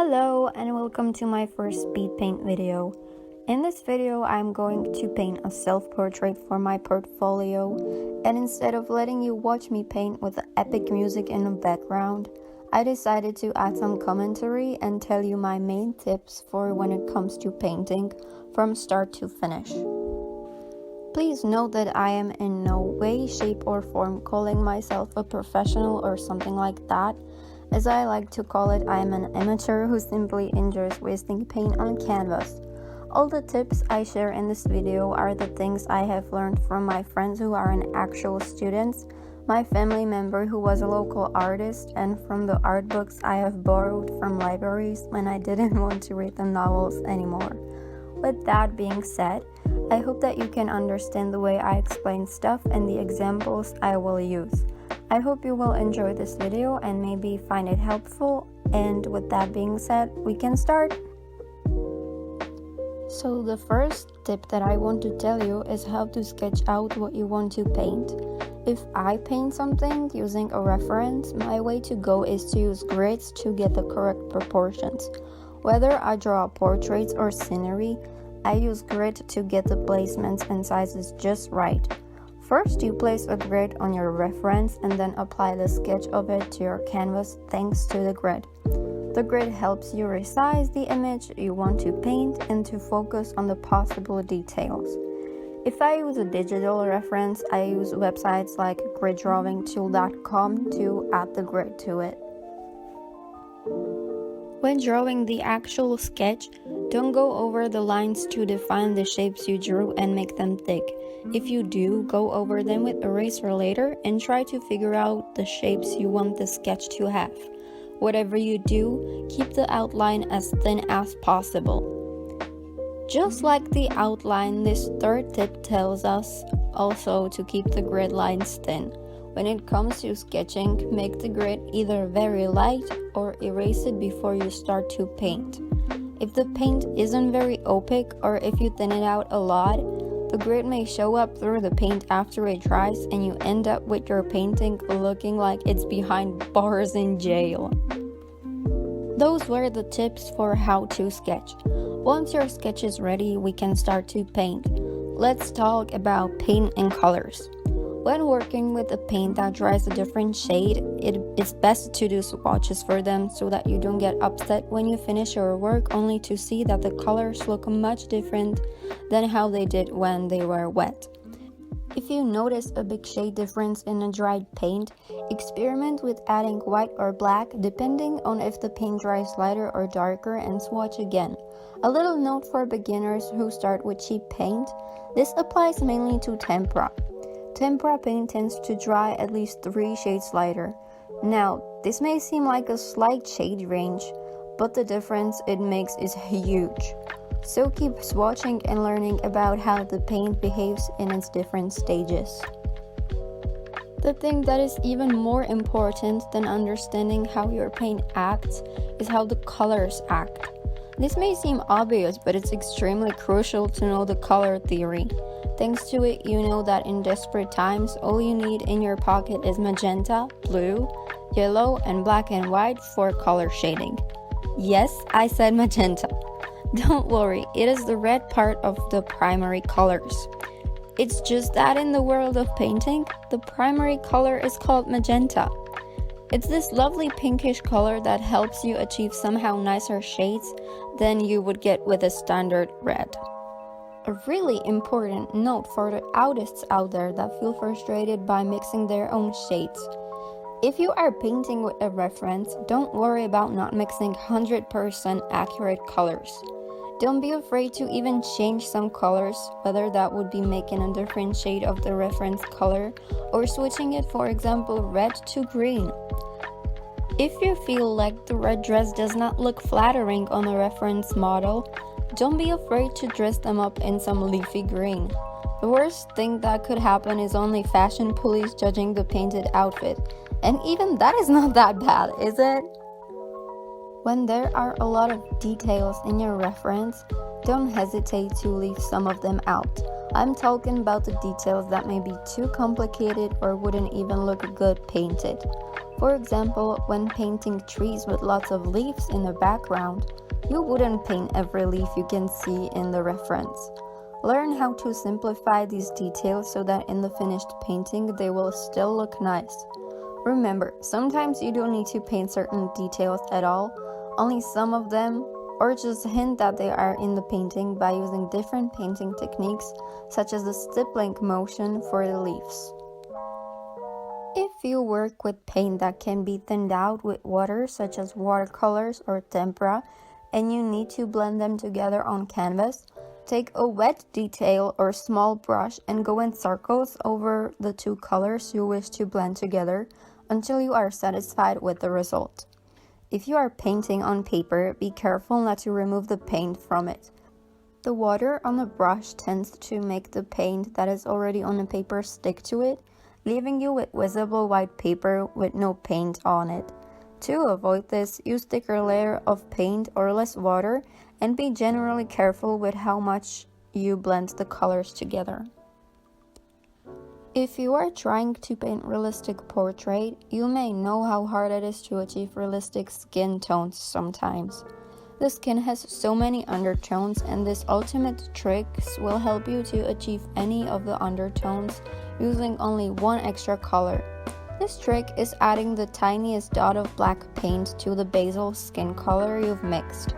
Hello and welcome to my first speed paint video. In this video, I'm going to paint a self-portrait for my portfolio, and instead of letting you watch me paint with epic music in the background, I decided to add some commentary and tell you my main tips for when it comes to painting from start to finish. Please note that I am in no way, shape or form calling myself a professional or something like that. As I like to call it, I am an amateur who simply enjoys wasting paint on canvas. All the tips I share in this video are the things I have learned from my friends who are actual students, my family member who was a local artist, and from the art books I have borrowed from libraries when I didn't want to read the novels anymore. With that being said, I hope that you can understand the way I explain stuff and the examples I will use. I hope you will enjoy this video and maybe find it helpful, and with that being said, we can start. So the first tip that I want to tell you is how to sketch out what you want to paint. If I paint something using a reference, my way to go is to use grids to get the correct proportions. Whether I draw portraits or scenery, I use grid to get the placements and sizes just right. First, you place a grid on your reference and then apply the sketch of it to your canvas thanks to the grid. The grid helps you resize the image you want to paint and to focus on the possible details. If I use a digital reference, I use websites like griddrawingtool.com to add the grid to it. When drawing the actual sketch, don't go over the lines to define the shapes you drew and make them thick. If you do, go over them with eraser later and try to figure out the shapes you want the sketch to have. Whatever you do, keep the outline as thin as possible. Just like the outline, this third tip tells us also to keep the grid lines thin. When it comes to sketching, make the grid either very light or erase it before you start to paint. If the paint isn't very opaque or if you thin it out a lot, the grid may show up through the paint after it dries and you end up with your painting looking like it's behind bars in jail. Those were the tips for how to sketch. Once your sketch is ready, we can start to paint. Let's talk about paint and colors. When working with a paint that dries a different shade, it is best to do swatches for them so that you don't get upset when you finish your work only to see that the colors look much different than how they did when they were wet. If you notice a big shade difference in a dried paint, experiment with adding white or black depending on if the paint dries lighter or darker and swatch again. A little note for beginners who start with cheap paint: this applies mainly to tempera. Tempera paint tends to dry at least 3 shades lighter. Now, this may seem like a slight shade range, but the difference it makes is huge. So keep swatching and learning about how the paint behaves in its different stages. The thing that is even more important than understanding how your paint acts is how the colors act. This may seem obvious, but it's extremely crucial to know the color theory. Thanks to it, you know that in desperate times, all you need in your pocket is magenta, blue, yellow, and black and white for color shading. Yes, I said magenta. Don't worry, it is the red part of the primary colors. It's just that in the world of painting, the primary color is called magenta. It's this lovely pinkish color that helps you achieve somehow nicer shades than you would get with a standard red. A really important note for the artists out there that feel frustrated by mixing their own shades. If you are painting with a reference, don't worry about not mixing 100% accurate colors. Don't be afraid to even change some colors, whether that would be making a different shade of the reference color or switching it, for example, red to green. If you feel like the red dress does not look flattering on a reference model, don't be afraid to dress them up in some leafy green. The worst thing that could happen is only fashion police judging the painted outfit. And even that is not that bad, is it? When there are a lot of details in your reference, don't hesitate to leave some of them out. I'm talking about the details that may be too complicated or wouldn't even look good painted. For example, when painting trees with lots of leaves in the background, you wouldn't paint every leaf you can see in the reference. Learn how to simplify these details so that in the finished painting they will still look nice. Remember, sometimes you don't need to paint certain details at all, only some of them, or just hint that they are in the painting by using different painting techniques such as the stippling motion for the leaves. If you work with paint that can be thinned out with water such as watercolors or tempera and you need to blend them together on canvas, take a wet detail or small brush and go in circles over the two colors you wish to blend together until you are satisfied with the result. If you are painting on paper, be careful not to remove the paint from it. The water on the brush tends to make the paint that is already on the paper stick to it, leaving you with visible white paper with no paint on it. To avoid this, use thicker layer of paint or less water and be generally careful with how much you blend the colors together. If you are trying to paint realistic portrait, you may know how hard it is to achieve realistic skin tones sometimes. The skin has so many undertones and this ultimate tricks will help you to achieve any of the undertones using only one extra color. This trick is adding the tiniest dot of black paint to the basal skin color you've mixed.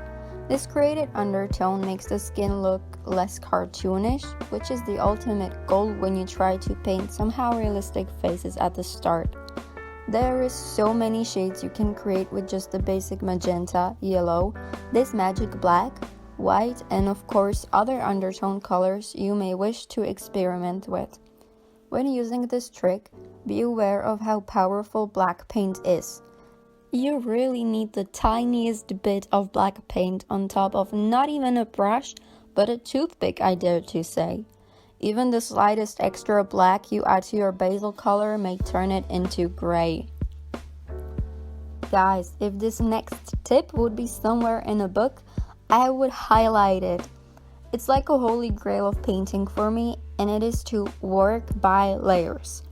This created undertone makes the skin look less cartoonish, which is the ultimate goal when you try to paint somehow realistic faces at the start. There is so many shades you can create with just the basic magenta, yellow, this magic black, white, and of course other undertone colors you may wish to experiment with. When using this trick, be aware of how powerful black paint is. You really need the tiniest bit of black paint on top of not even a brush, but a toothpick, I dare to say. Even the slightest extra black you add to your basal color may turn it into gray. Guys, if this next tip would be somewhere in a book, I would highlight it. It's like a holy grail of painting for me, and it is to work by layers.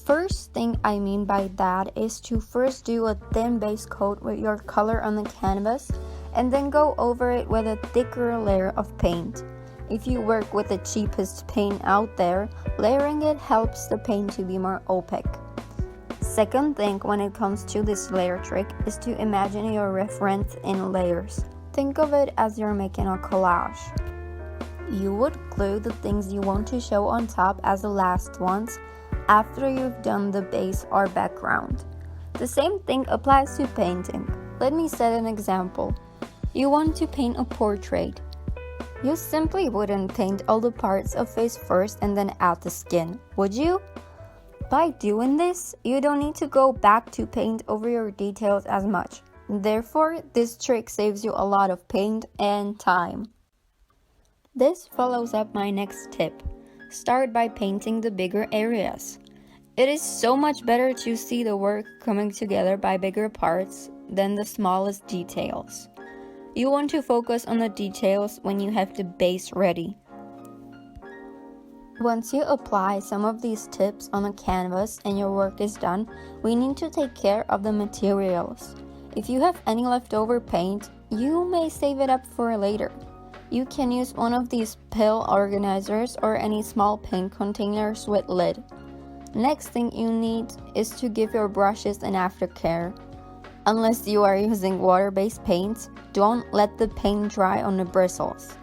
First thing I mean by that is to first do a thin base coat with your color on the canvas and then go over it with a thicker layer of paint. If you work with the cheapest paint out there, layering it helps the paint to be more opaque. Second thing when it comes to this layer trick is to imagine your reference in layers. Think of it as you're making a collage. You would glue the things you want to show on top as the last ones after you've done the base or background. The same thing applies to painting. Let me set an example. You want to paint a portrait. You simply wouldn't paint all the parts of face first and then add the skin, would you? By doing this, you don't need to go back to paint over your details as much. Therefore, this trick saves you a lot of paint and time. This follows up my next tip. Start by painting the bigger areas. It is so much better to see the work coming together by bigger parts than the smallest details. You want to focus on the details when you have the base ready. Once you apply some of these tips on a canvas and your work is done, we need to take care of the materials. If you have any leftover paint, you may save it up for later. You can use one of these pill organizers or any small paint containers with lid. Next thing you need is to give your brushes an aftercare. Unless you are using water-based paints, don't let the paint dry on the bristles.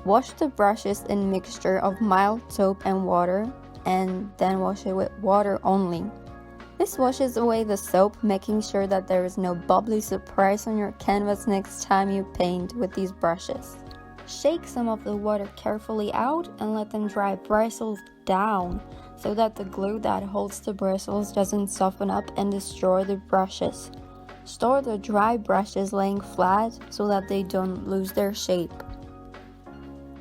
Wash the brushes in mixture of mild soap and water, and then wash it with water only. This washes away the soap, making sure that there is no bubbly surprise on your canvas next time you paint with these brushes. Shake some of the water carefully out and let them dry bristles down so that the glue that holds the bristles doesn't soften up and destroy the brushes. Store the dry brushes laying flat so that they don't lose their shape.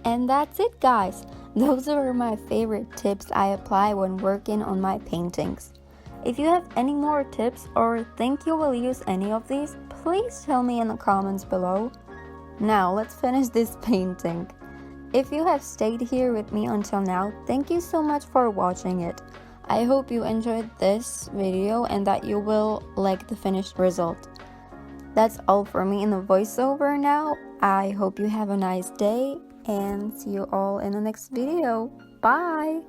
And that's it, guys. Those are my favorite tips I apply when working on my paintings. If you have any more tips or think you will use any of these, please tell me in the comments below. Now let's finish this painting. If you have stayed here with me until now, thank you so much for watching it. I hope you enjoyed this video and that you will like the finished result. That's all for me in the voiceover now. I hope you have a nice day and see you all in the next video. Bye!